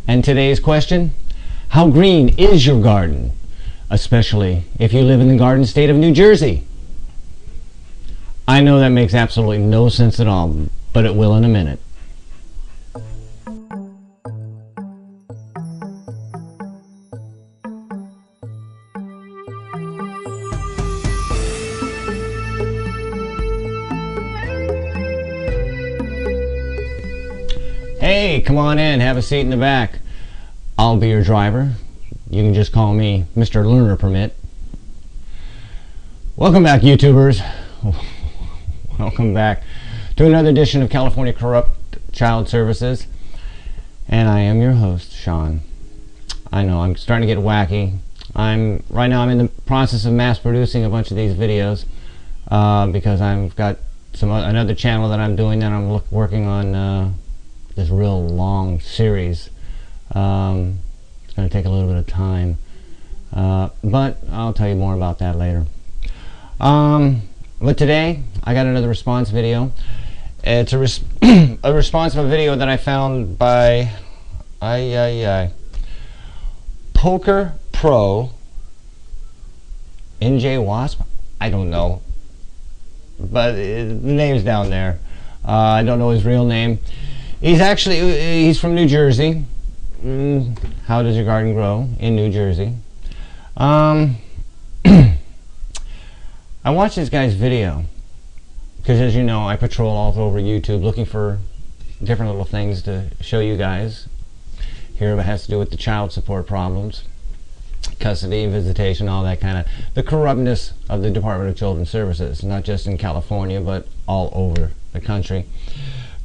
And today's question, how green is your garden? Especially if you live in the garden state of New Jersey. I know that makes absolutely no sense at all, but it will in a minute. Hey, come on in, have a seat in the back. I'll be your driver. You can just call me Mr. Learner Permit. Welcome back, YouTubers. Welcome back to another edition of California Corrupt Child Services. And I am your host, Sean. I know, I'm starting to get wacky. Right now I'm in the process of mass producing a bunch of these videos because I've got another channel that I'm doing that I'm working on this real long series. It's going to take a little bit of time, but I'll tell you more about that later. But today I got another response video. It's a response of a video that I found by pokerpronhwosp. I don't know, but the name's down there. I don't know his real name. He's from New Jersey. How does your garden grow in New Jersey? I watched this guy's video because, as you know, I patrol all over YouTube looking for different little things to show you guys. Here it has to do with the child support problems, custody, visitation, all that kind of, the corruptness of the Department of Children's Services, not just in California but all over the country.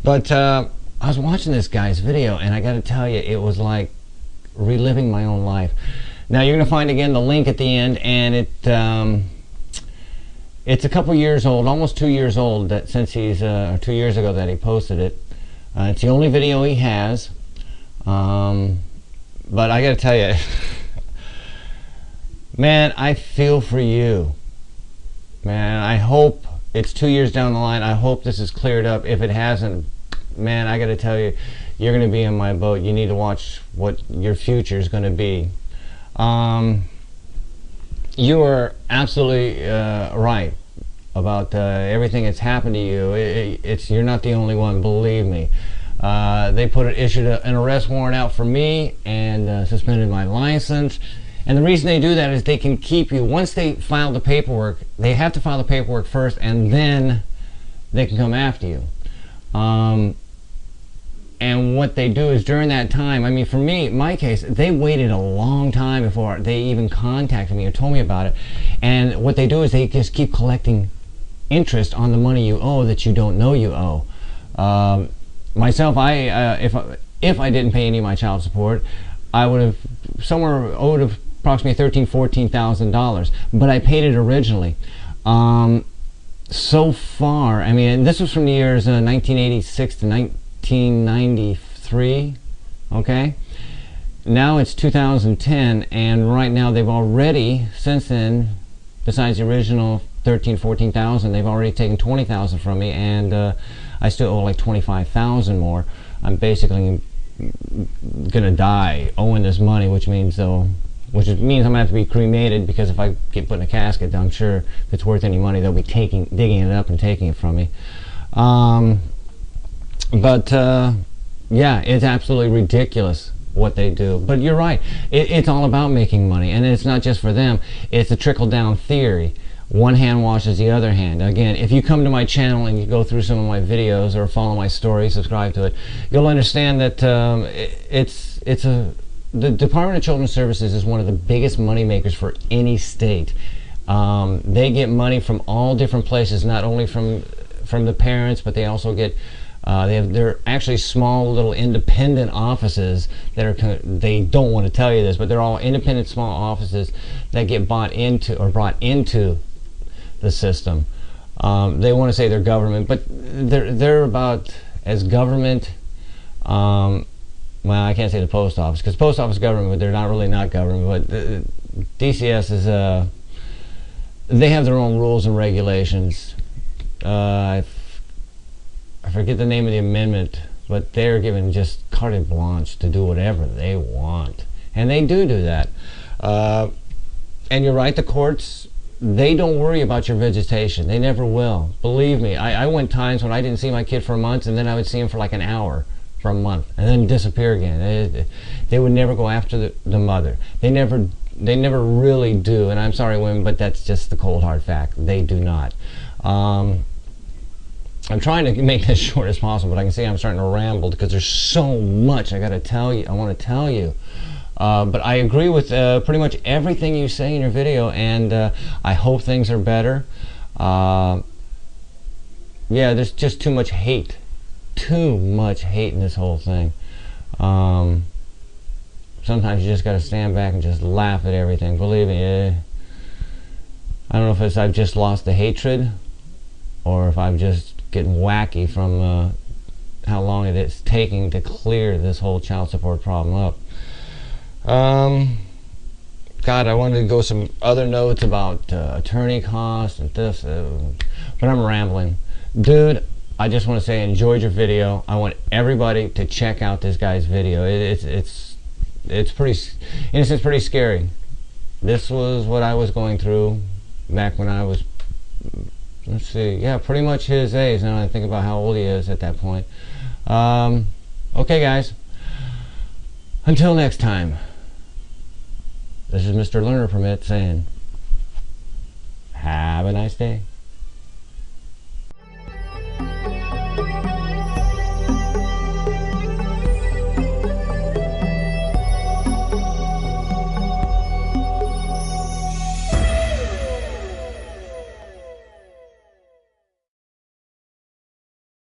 But I was watching this guy's video, and I got to tell you, it was like reliving my own life. Now you're going to find again the link at the end, and it's a couple years old, almost 2 years old. That since he's 2 years ago that he posted it. It's the only video he has. But I got to tell you, man, I feel for you, man. I hope it's 2 years down the line. I hope this is cleared up. If it hasn't, man, I gotta tell you, you're gonna be in my boat. You need to watch what your future is gonna be. You are absolutely right about everything that's happened to you. You're not the only one, believe me. They issued an arrest warrant out for me and suspended my license. And the reason they do that is they can keep you, once they file the paperwork, they have to file the paperwork first, and then they can come after you. And what they do is during that time, I mean, for me, my case, they waited a long time before they even contacted me or told me about it. And what they do is they just keep collecting interest on the money you owe that you don't know you owe. Myself, if I didn't pay any of my child support, I would have owed approximately $14,000, but I paid it originally. So far, I mean, this was from the years 1986 to 1993, okay? Now it's 2010, and right now they've already, since then, besides the original $14,000, they've already taken $20,000 from me, and I still owe like $25,000 more. I'm basically gonna die owing this money, which means I'm gonna have to be cremated, because if I get put in a casket, I'm sure if it's worth any money, they'll be digging it up and taking it from me. Yeah, it's absolutely ridiculous what they do. But you're right, it's all about making money, and it's not just for them. It's a trickle-down theory. One hand washes the other hand. Again, if you come to my channel and you go through some of my videos or follow my story, subscribe to it, you'll understand that the Department of Children's Services is one of the biggest money makers for any state. They get money from all different places, not only from the parents, but they also get they're actually small little independent offices that are, they don't want to tell you this, but they're all independent small offices that get brought into the system. They want to say they're government, but they're about as government. Well, I can't say the post office, because post office is government, but they're not government. But DCS is they have their own rules and regulations. I forget the name of the amendment but they're given just carte blanche to do whatever they want, and they do that. And you're right, the courts, they don't worry about your visitation. They never will. Believe me, I went times when I didn't see my kid for months, and then I would see him for like an hour for a month, and then disappear again. They would never go after the mother. They never really do, and I'm sorry, women, but that's just the cold hard fact. They do not. I'm trying to make this short as possible, but I can see I'm starting to ramble because there's so much I got to tell you. I want to tell you. But I agree with pretty much everything you say in your video, and I hope things are better. Yeah, there's just too much hate. Too much hate in this whole thing. Sometimes you just got to stand back and just laugh at everything. Believe me, I don't know if it's I've just lost the hatred, or if I'm just getting wacky from how long it is taking to clear this whole child support problem up. God, I wanted to go some other notes about attorney costs and this, but I'm rambling. Dude, I just want to say I enjoyed your video. I want everybody to check out this guy's video. It's pretty, in a sense, pretty scary. This was what I was going through back when I was, let's see, yeah, pretty much his age. Now I think about how old he is at that point. Okay, guys. Until next time. This is Mr. Learner Permit saying, have a nice day.